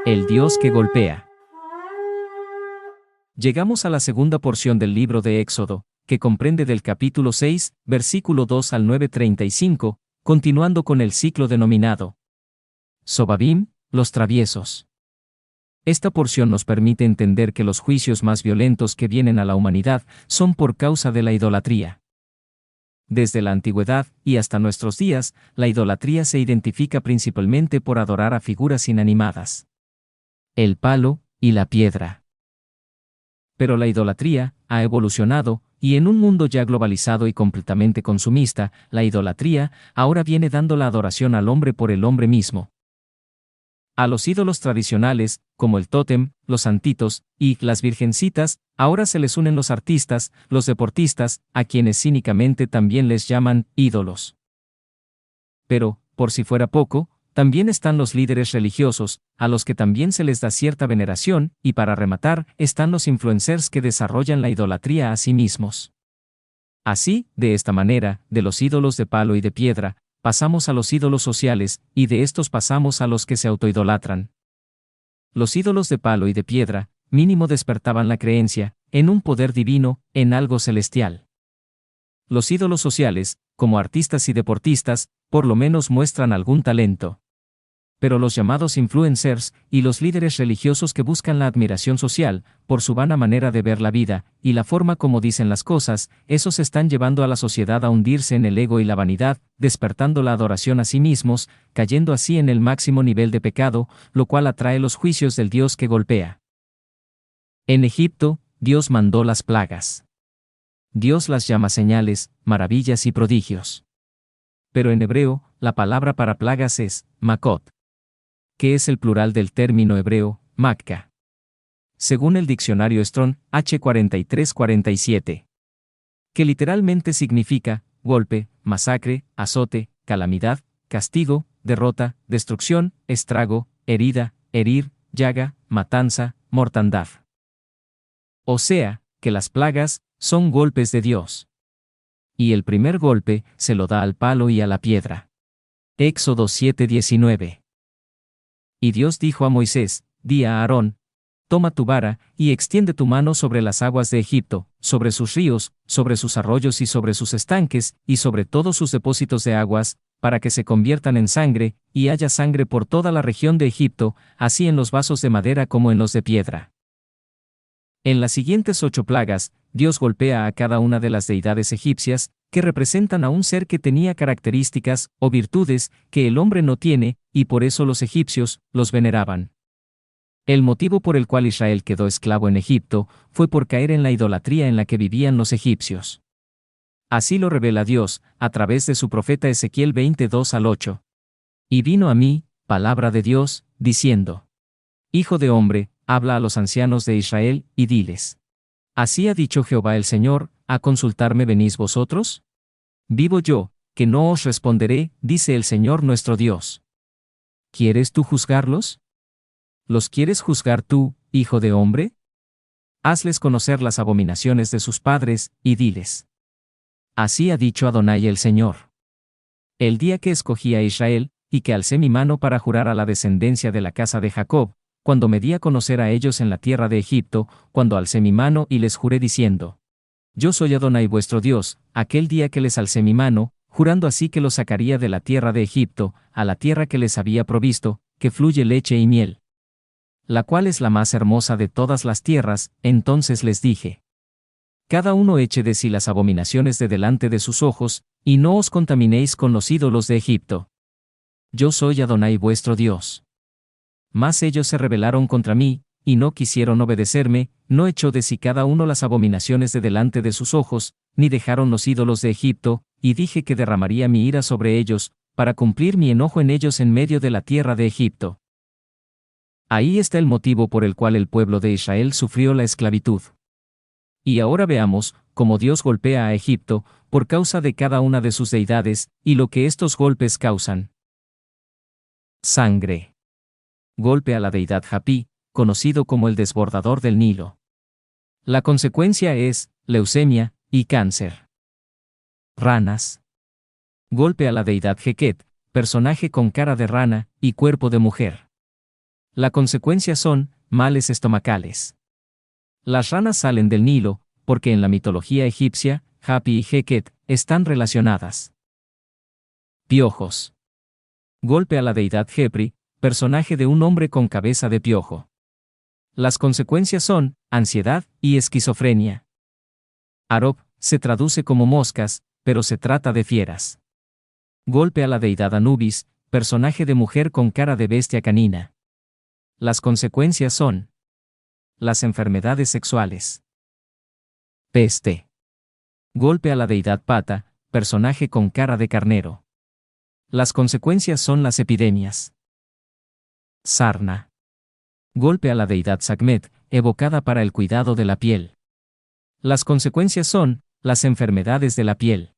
El Dios que golpea. Llegamos a la segunda porción del libro de Éxodo, que comprende del capítulo 6, versículo 2 al 9:35, continuando con el ciclo denominado Zobabim, los traviesos. Esta porción nos permite entender que los juicios más violentos que vienen a la humanidad son por causa de la idolatría. Desde la antigüedad y hasta nuestros días, la idolatría se identifica principalmente por adorar a figuras inanimadas. El palo y la piedra. Pero la idolatría ha evolucionado, y en un mundo ya globalizado y completamente consumista, la idolatría ahora viene dando la adoración al hombre por el hombre mismo. A los ídolos tradicionales, como el tótem, los santitos y las virgencitas, ahora se les unen los artistas, los deportistas, a quienes cínicamente también les llaman ídolos. Pero, por si fuera poco, también están los líderes religiosos, a los que también se les da cierta veneración, y para rematar, están los influencers que desarrollan la idolatría a sí mismos. Así, de esta manera, de los ídolos de palo y de piedra, pasamos a los ídolos sociales, y de estos pasamos a los que se autoidolatran. Los ídolos de palo y de piedra, mínimo despertaban la creencia, en un poder divino, en algo celestial. Los ídolos sociales, como artistas y deportistas, por lo menos muestran algún talento. Pero los llamados influencers, y los líderes religiosos que buscan la admiración social, por su vana manera de ver la vida, y la forma como dicen las cosas, esos están llevando a la sociedad a hundirse en el ego y la vanidad, despertando la adoración a sí mismos, cayendo así en el máximo nivel de pecado, lo cual atrae los juicios del Dios que golpea. En Egipto, Dios mandó las plagas. Dios las llama señales, maravillas y prodigios. Pero en hebreo, la palabra para plagas es makot, que es el plural del término hebreo, makka. Según el diccionario Strong, H4347. Que literalmente significa golpe, masacre, azote, calamidad, castigo, derrota, destrucción, estrago, herida, herir, llaga, matanza, mortandad. O sea, que las plagas son golpes de Dios. Y el primer golpe se lo da al palo y a la piedra. Éxodo 7:19. Y Dios dijo a Moisés, di a Aarón, toma tu vara, y extiende tu mano sobre las aguas de Egipto, sobre sus ríos, sobre sus arroyos y sobre sus estanques, y sobre todos sus depósitos de aguas, para que se conviertan en sangre, y haya sangre por toda la región de Egipto, así en los vasos de madera como en los de piedra. En las siguientes 8 plagas, Dios golpea a cada una de las deidades egipcias, que representan a un ser que tenía características o virtudes que el hombre no tiene, y por eso los egipcios los veneraban. El motivo por el cual Israel quedó esclavo en Egipto fue por caer en la idolatría en la que vivían los egipcios. Así lo revela Dios, a través de su profeta Ezequiel 22 al 8. Y vino a mí, palabra de Dios, diciendo: Hijo de hombre, habla a los ancianos de Israel, y diles: Así ha dicho Jehová el Señor, ¿a consultarme venís vosotros? Vivo yo, que no os responderé, dice el Señor nuestro Dios. ¿Quieres tú juzgarlos? ¿Los quieres juzgar tú, hijo de hombre? Hazles conocer las abominaciones de sus padres, y diles: Así ha dicho Adonai el Señor. El día que escogí a Israel, y que alcé mi mano para jurar a la descendencia de la casa de Jacob, cuando me di a conocer a ellos en la tierra de Egipto, cuando alcé mi mano y les juré diciendo: Yo soy Adonai vuestro Dios, aquel día que les alcé mi mano, jurando así que los sacaría de la tierra de Egipto, a la tierra que les había provisto, que fluye leche y miel, la cual es la más hermosa de todas las tierras. Entonces les dije: Cada uno eche de sí las abominaciones de delante de sus ojos, y no os contaminéis con los ídolos de Egipto. Yo soy Adonai vuestro Dios. Mas ellos se rebelaron contra mí, y no quisieron obedecerme, no echó de sí cada uno las abominaciones de delante de sus ojos, ni dejaron los ídolos de Egipto, y dije que derramaría mi ira sobre ellos, para cumplir mi enojo en ellos en medio de la tierra de Egipto. Ahí está el motivo por el cual el pueblo de Israel sufrió la esclavitud. Y ahora veamos cómo Dios golpea a Egipto, por causa de cada una de sus deidades, y lo que estos golpes causan. Sangre. Golpe a la deidad Japí, conocido como el desbordador del Nilo. La consecuencia es leucemia y cáncer. Ranas. Golpe a la deidad Heket, personaje con cara de rana y cuerpo de mujer. La consecuencia son males estomacales. Las ranas salen del Nilo, porque en la mitología egipcia, Hapi y Heket están relacionadas. Piojos. Golpe a la deidad Jepri, personaje de un hombre con cabeza de piojo. Las consecuencias son ansiedad y esquizofrenia. Arop se traduce como moscas, pero se trata de fieras. Golpe a la deidad Anubis, personaje de mujer con cara de bestia canina. Las consecuencias son las enfermedades sexuales. Peste. Golpe a la deidad Pata, personaje con cara de carnero. Las consecuencias son las epidemias. Sarna. Golpe a la deidad Sekhmet, evocada para el cuidado de la piel. Las consecuencias son las enfermedades de la piel.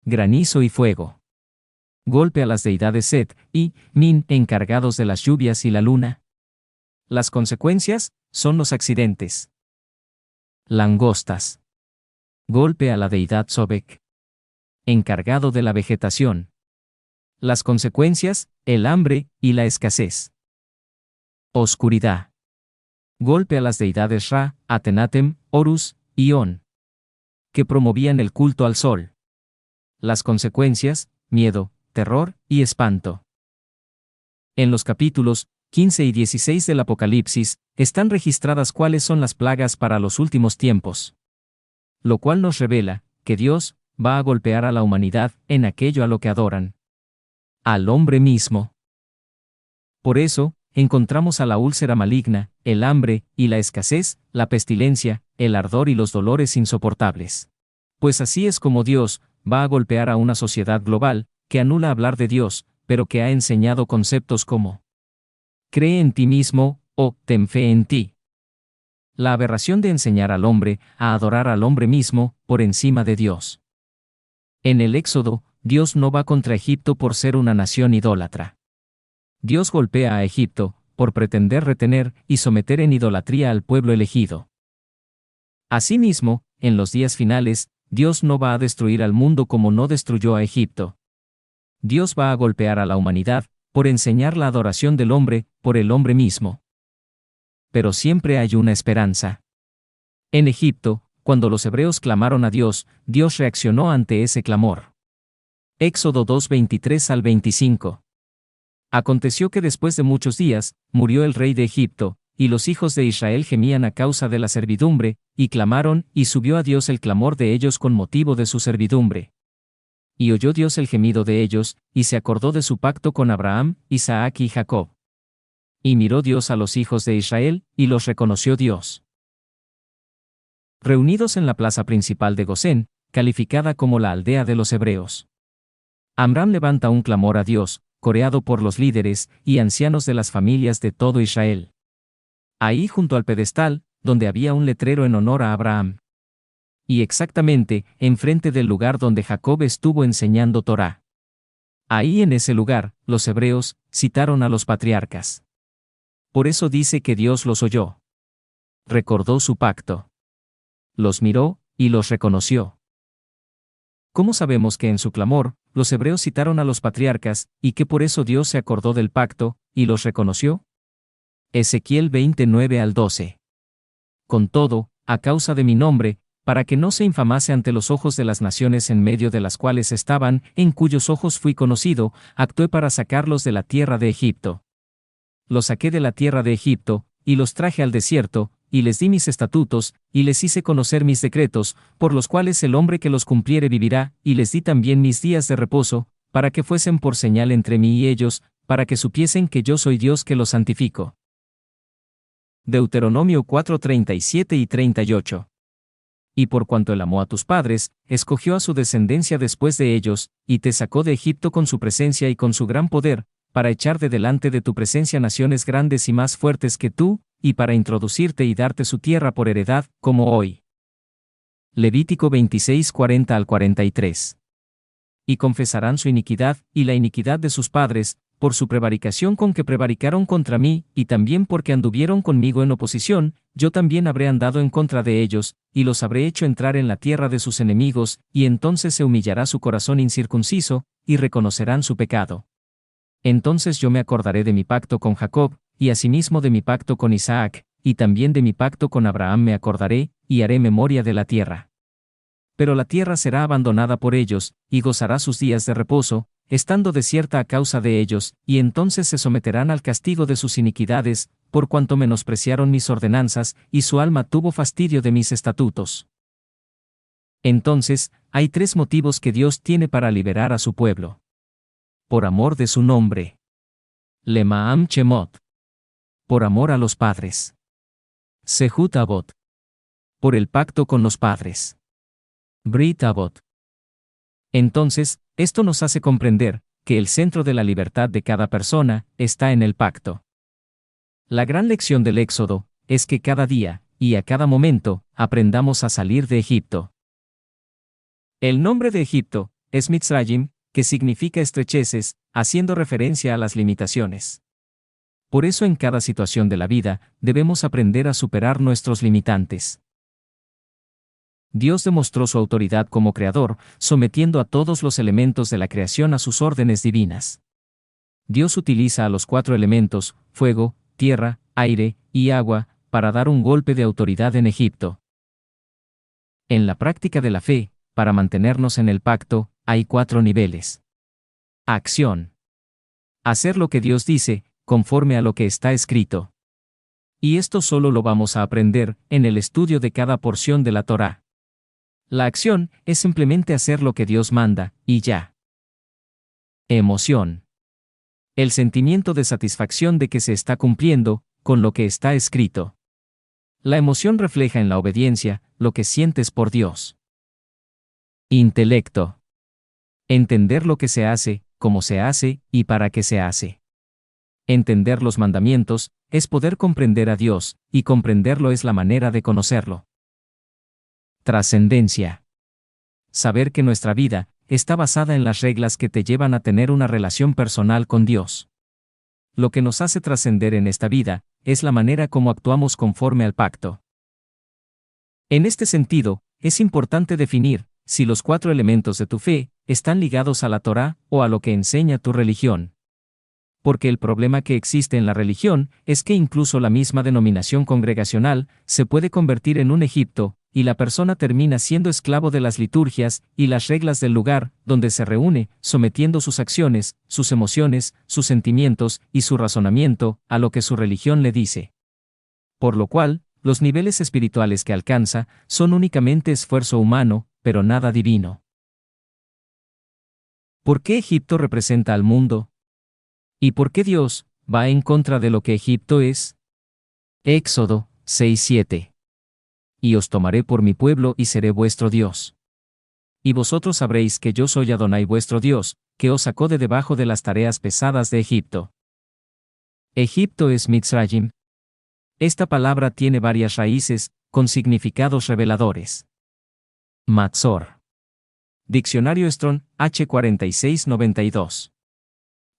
Granizo y fuego. Golpe a las deidades Set y Nin, encargados de las lluvias y la luna. Las consecuencias son los accidentes. Langostas. Golpe a la deidad Sobek, encargado de la vegetación. Las consecuencias, el hambre y la escasez. Oscuridad. Golpe a las deidades Ra, Atenatem, Horus y On, que promovían el culto al sol. Las consecuencias, miedo, terror y espanto. En los capítulos 15 y 16 del Apocalipsis, están registradas cuáles son las plagas para los últimos tiempos. Lo cual nos revela que Dios va a golpear a la humanidad en aquello a lo que adoran. Al hombre mismo. Por eso, encontramos a la úlcera maligna, el hambre y la escasez, la pestilencia, el ardor y los dolores insoportables. Pues así es como Dios va a golpear a una sociedad global, que anula hablar de Dios, pero que ha enseñado conceptos como cree en ti mismo, o ten fe en ti. La aberración de enseñar al hombre a adorar al hombre mismo, por encima de Dios. En el Éxodo, Dios no va contra Egipto por ser una nación idólatra. Dios golpea a Egipto, por pretender retener y someter en idolatría al pueblo elegido. Asimismo, en los días finales, Dios no va a destruir al mundo como no destruyó a Egipto. Dios va a golpear a la humanidad, por enseñar la adoración del hombre, por el hombre mismo. Pero siempre hay una esperanza. En Egipto, cuando los hebreos clamaron a Dios, Dios reaccionó ante ese clamor. Éxodo 2:23 al 25. Aconteció que después de muchos días, murió el rey de Egipto, y los hijos de Israel gemían a causa de la servidumbre, y clamaron, y subió a Dios el clamor de ellos con motivo de su servidumbre. Y oyó Dios el gemido de ellos, y se acordó de su pacto con Abraham, Isaac y Jacob. Y miró Dios a los hijos de Israel, y los reconoció Dios. Reunidos en la plaza principal de Gosén, calificada como la aldea de los hebreos. Amram levanta un clamor a Dios, coreado por los líderes y ancianos de las familias de todo Israel. Ahí junto al pedestal, donde había un letrero en honor a Abraham. Y exactamente, enfrente del lugar donde Jacob estuvo enseñando Torá. Ahí en ese lugar, los hebreos citaron a los patriarcas. Por eso dice que Dios los oyó. Recordó su pacto. Los miró, y los reconoció. ¿Cómo sabemos que en su clamor, los hebreos citaron a los patriarcas, y que por eso Dios se acordó del pacto, y los reconoció? Ezequiel 29 al 12. Con todo, a causa de mi nombre, para que no se infamase ante los ojos de las naciones en medio de las cuales estaban, en cuyos ojos fui conocido, actué para sacarlos de la tierra de Egipto. Los saqué de la tierra de Egipto, y los traje al desierto, y les di mis estatutos, y les hice conocer mis decretos, por los cuales el hombre que los cumpliere vivirá, y les di también mis días de reposo, para que fuesen por señal entre mí y ellos, para que supiesen que yo soy Dios que los santifico. Deuteronomio 4:37 y 38. Y por cuanto él amó a tus padres, escogió a su descendencia después de ellos, y te sacó de Egipto con su presencia y con su gran poder, para echar de delante de tu presencia naciones grandes y más fuertes que tú, y para introducirte y darte su tierra por heredad, como hoy. Levítico 26:40 al 43. Y confesarán su iniquidad, y la iniquidad de sus padres, por su prevaricación con que prevaricaron contra mí, y también porque anduvieron conmigo en oposición, yo también habré andado en contra de ellos, y los habré hecho entrar en la tierra de sus enemigos, y entonces se humillará su corazón incircunciso, y reconocerán su pecado. Entonces yo me acordaré de mi pacto con Jacob, y asimismo de mi pacto con Isaac, y también de mi pacto con Abraham me acordaré, y haré memoria de la tierra. Pero la tierra será abandonada por ellos, y gozará sus días de reposo, estando desierta a causa de ellos, y entonces se someterán al castigo de sus iniquidades, por cuanto menospreciaron mis ordenanzas, y su alma tuvo fastidio de mis estatutos. Entonces, hay tres motivos que Dios tiene para liberar a su pueblo. Por amor de su nombre. Lemaam Chemot. Por amor a los padres. Sehut Avot. Por el pacto con los padres. Brit Avot. Entonces, esto nos hace comprender que el centro de la libertad de cada persona está en el pacto. La gran lección del Éxodo es que cada día, y a cada momento, aprendamos a salir de Egipto. El nombre de Egipto es Mitzrayim, que significa estrecheces, haciendo referencia a las limitaciones. Por eso en cada situación de la vida, debemos aprender a superar nuestros limitantes. Dios demostró su autoridad como creador, sometiendo a todos los elementos de la creación a sus órdenes divinas. Dios utiliza a los cuatro elementos, fuego, tierra, aire y agua, para dar un golpe de autoridad en Egipto. En la práctica de la fe, para mantenernos en el pacto, hay cuatro niveles. Acción. Hacer lo que Dios dice, conforme a lo que está escrito. Y esto solo lo vamos a aprender en el estudio de cada porción de la Torá. La acción es simplemente hacer lo que Dios manda, y ya. Emoción. El sentimiento de satisfacción de que se está cumpliendo con lo que está escrito. La emoción refleja en la obediencia lo que sientes por Dios. Intelecto. Entender lo que se hace, cómo se hace y para qué se hace. Entender los mandamientos es poder comprender a Dios, y comprenderlo es la manera de conocerlo. Trascendencia. Saber que nuestra vida está basada en las reglas que te llevan a tener una relación personal con Dios. Lo que nos hace trascender en esta vida es la manera como actuamos conforme al pacto. En este sentido, es importante definir si los cuatro elementos de tu fe están ligados a la Torá o a lo que enseña tu religión. Porque el problema que existe en la religión es que incluso la misma denominación congregacional se puede convertir en un Egipto, y la persona termina siendo esclavo de las liturgias y las reglas del lugar donde se reúne, sometiendo sus acciones, sus emociones, sus sentimientos y su razonamiento a lo que su religión le dice. Por lo cual, los niveles espirituales que alcanza son únicamente esfuerzo humano, pero nada divino. ¿Por qué Egipto representa al mundo? ¿Y por qué Dios va en contra de lo que Egipto es? Éxodo 6:7. Y os tomaré por mi pueblo y seré vuestro Dios. Y vosotros sabréis que yo soy Adonai vuestro Dios, que os sacó de debajo de las tareas pesadas de Egipto. Egipto es Mitzrayim. Esta palabra tiene varias raíces, con significados reveladores. Matzor. Diccionario Strong, H4692.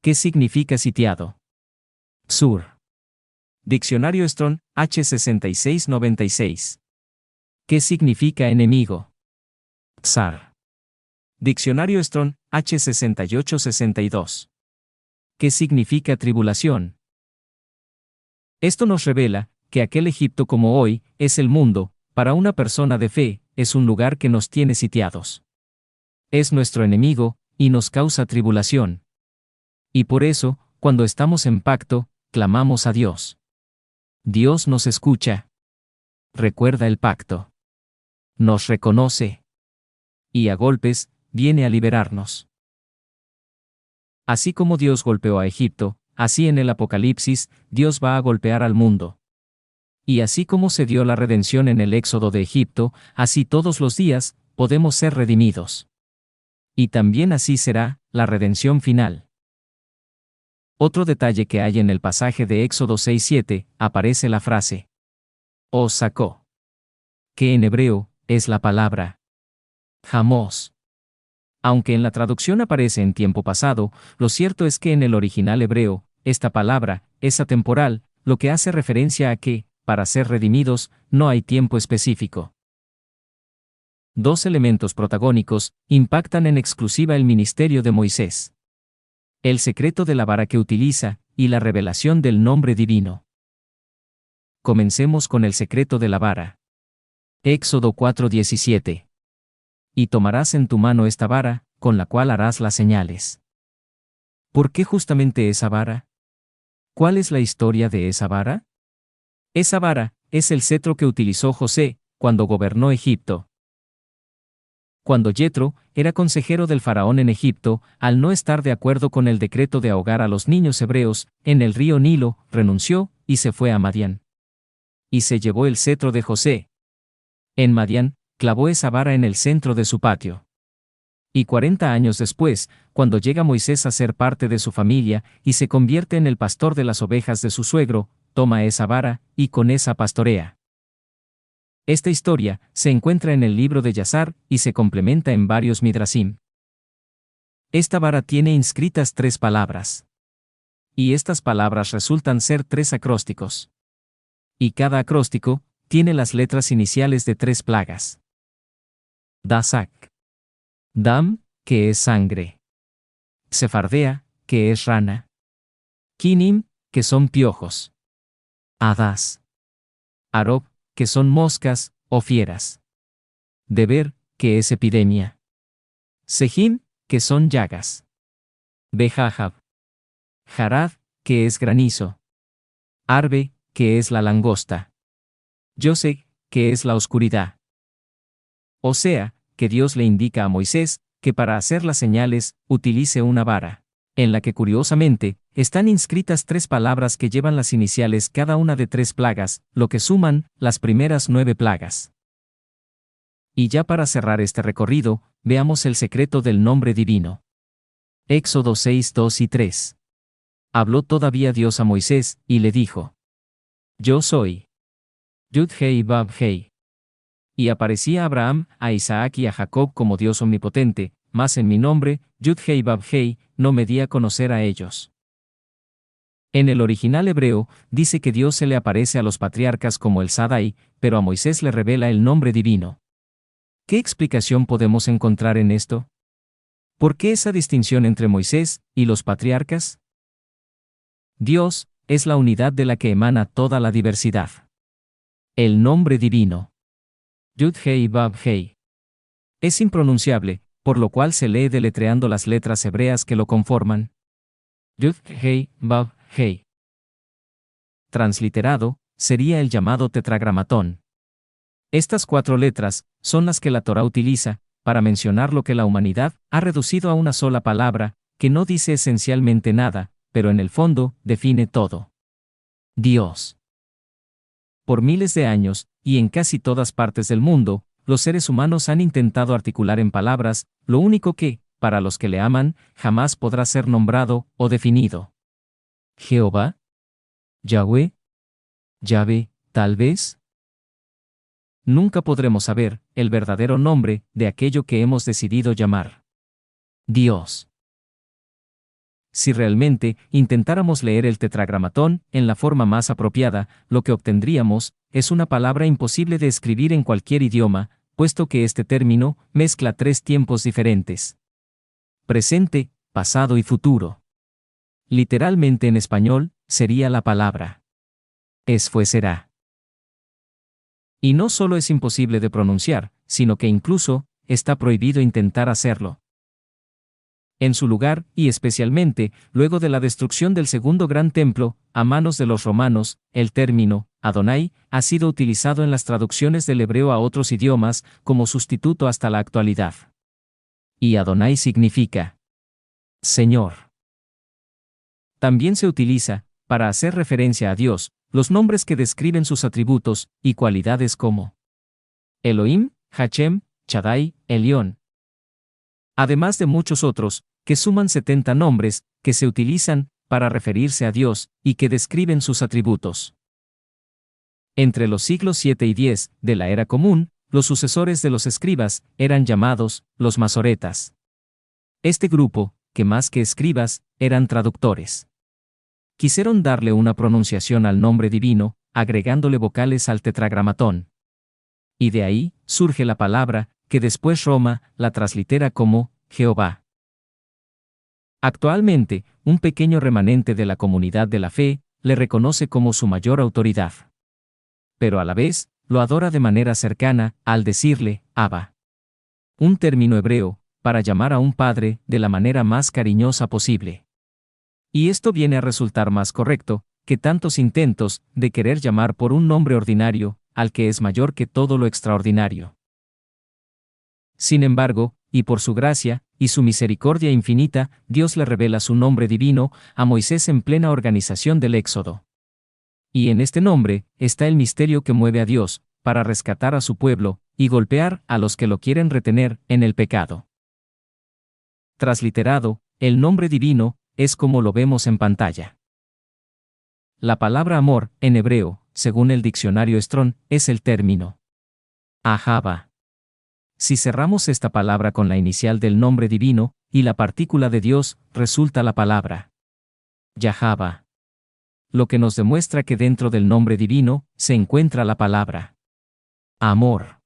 ¿Qué significa sitiado? Sur. Diccionario Strong, H6696. ¿Qué significa enemigo? Tsar. Diccionario Strong, H6862. ¿Qué significa tribulación? Esto nos revela que aquel Egipto como hoy es el mundo, para una persona de fe, es un lugar que nos tiene sitiados. Es nuestro enemigo, y nos causa tribulación. Y por eso, cuando estamos en pacto, clamamos a Dios. Dios nos escucha. Recuerda el pacto. Nos reconoce. Y a golpes, viene a liberarnos. Así como Dios golpeó a Egipto, así en el Apocalipsis, Dios va a golpear al mundo. Y así como se dio la redención en el éxodo de Egipto, así todos los días, podemos ser redimidos. Y también así será la redención final. Otro detalle que hay en el pasaje de Éxodo 6:7, aparece la frase os sacó, que en hebreo es la palabra Jamos. Aunque en la traducción aparece en tiempo pasado, lo cierto es que en el original hebreo, esta palabra es atemporal, lo que hace referencia a que, para ser redimidos, no hay tiempo específico. Dos elementos protagónicos impactan en exclusiva el ministerio de Moisés. El secreto de la vara que utiliza, y la revelación del nombre divino. Comencemos con el secreto de la vara. Éxodo 4:17. Y tomarás en tu mano esta vara, con la cual harás las señales. ¿Por qué justamente esa vara? ¿Cuál es la historia de esa vara? Esa vara es el cetro que utilizó José cuando gobernó Egipto. Cuando Yetro era consejero del faraón en Egipto, al no estar de acuerdo con el decreto de ahogar a los niños hebreos en el río Nilo, renunció y se fue a Madián. Y se llevó el cetro de José. En Madián, clavó esa vara en el centro de su patio. Y 40 años después, cuando llega Moisés a ser parte de su familia y se convierte en el pastor de las ovejas de su suegro, toma esa vara y con esa pastorea. Esta historia se encuentra en el libro de Yazar y se complementa en varios midrasim. Esta vara tiene inscritas 3 palabras. Y estas palabras resultan ser 3 acrósticos. Y cada acróstico tiene las letras iniciales de 3 plagas. Dasak. Dam, que es sangre. Sefardea, que es rana. Kinim, que son piojos. Adas. Arob, que son moscas, o fieras. Deber, que es epidemia. Sejim, que son llagas. Behajab. Jarad, que es granizo. Arbe, que es la langosta. Yoseg, que es la oscuridad. O sea, que Dios le indica a Moisés que para hacer las señales, utilice una vara, en la que curiosamente, están inscritas 3 palabras que llevan las iniciales cada una de 3 plagas, lo que suman las primeras 9 plagas. Y ya para cerrar este recorrido, veamos el secreto del nombre divino. Éxodo 6:2 y 3. Habló todavía Dios a Moisés, y le dijo: Yo soy. Yud-Hei Vav-Hei. Y aparecía a Abraham, a Isaac y a Jacob como Dios omnipotente, mas en mi nombre, Yud-Hei Vav-Hei, no me di a conocer a ellos. En el original hebreo, dice que Dios se le aparece a los patriarcas como el Sadai, pero a Moisés le revela el nombre divino. ¿Qué explicación podemos encontrar en esto? ¿Por qué esa distinción entre Moisés y los patriarcas? Dios es la unidad de la que emana toda la diversidad. El nombre divino. Yud-Hei Vav-Hei. Es impronunciable, por lo cual se lee deletreando las letras hebreas que lo conforman. Yud-Hei Vav-Hei. Transliterado, sería el llamado tetragramatón. Estas 4 letras son las que la Torá utiliza para mencionar lo que la humanidad ha reducido a una sola palabra, que no dice esencialmente nada, pero en el fondo define todo. Dios. Por miles de años, y en casi todas partes del mundo, los seres humanos han intentado articular en palabras lo único que, para los que le aman, jamás podrá ser nombrado o definido. Jehová. Yahweh. Yahvé, tal vez. Nunca podremos saber el verdadero nombre de aquello que hemos decidido llamar Dios. Si realmente intentáramos leer el tetragramatón en la forma más apropiada, lo que obtendríamos es una palabra imposible de escribir en cualquier idioma, puesto que este término mezcla 3 tiempos diferentes: presente, pasado y futuro. Literalmente en español, sería la palabra es, fue, será. Y no solo es imposible de pronunciar, sino que incluso está prohibido intentar hacerlo. En su lugar, y especialmente, luego de la destrucción del segundo gran templo, a manos de los romanos, el término Adonai ha sido utilizado en las traducciones del hebreo a otros idiomas como sustituto hasta la actualidad. Y Adonai significa Señor. También se utiliza, para hacer referencia a Dios, los nombres que describen sus atributos y cualidades como Elohim, Hachem, Shaddai, Elión. Además de muchos otros, que suman 70 nombres, que se utilizan para referirse a Dios y que describen sus atributos. Entre los siglos 7 y 10 de la era común, los sucesores de los escribas eran llamados los masoretas. Este grupo, que más que escribas, eran traductores. Quisieron darle una pronunciación al nombre divino, agregándole vocales al tetragramatón. Y de ahí surge la palabra, que después Roma la translitera como Jehová. Actualmente, un pequeño remanente de la comunidad de la fe le reconoce como su mayor autoridad. Pero a la vez, lo adora de manera cercana, al decirle, Abba. Un término hebreo, para llamar a un padre de la manera más cariñosa posible. Y esto viene a resultar más correcto que tantos intentos de querer llamar por un nombre ordinario, al que es mayor que todo lo extraordinario. Sin embargo, y por su gracia, y su misericordia infinita, Dios le revela su nombre divino a Moisés en plena organización del Éxodo. Y en este nombre está el misterio que mueve a Dios, para rescatar a su pueblo, y golpear a los que lo quieren retener en el pecado. Transliterado, el nombre divino es como lo vemos en pantalla. La palabra amor, en hebreo, según el diccionario Strong, es el término Ahava. Si cerramos esta palabra con la inicial del nombre divino, y la partícula de Dios, resulta la palabra Yahava. Lo que nos demuestra que dentro del nombre divino, se encuentra la palabra amor.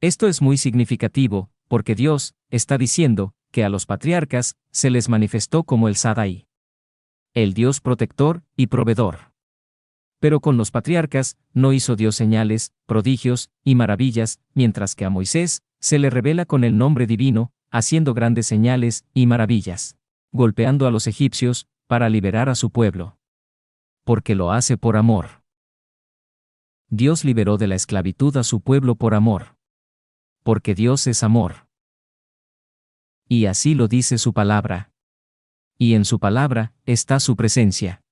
Esto es muy significativo, porque Dios está diciendo que a los patriarcas se les manifestó como el Sadai, el Dios protector y proveedor. Pero con los patriarcas no hizo Dios señales, prodigios y maravillas, mientras que a Moisés se le revela con el nombre divino, haciendo grandes señales y maravillas, golpeando a los egipcios para liberar a su pueblo. Porque lo hace por amor. Dios liberó de la esclavitud a su pueblo por amor. Porque Dios es amor. Y así lo dice su palabra. Y en su palabra está su presencia.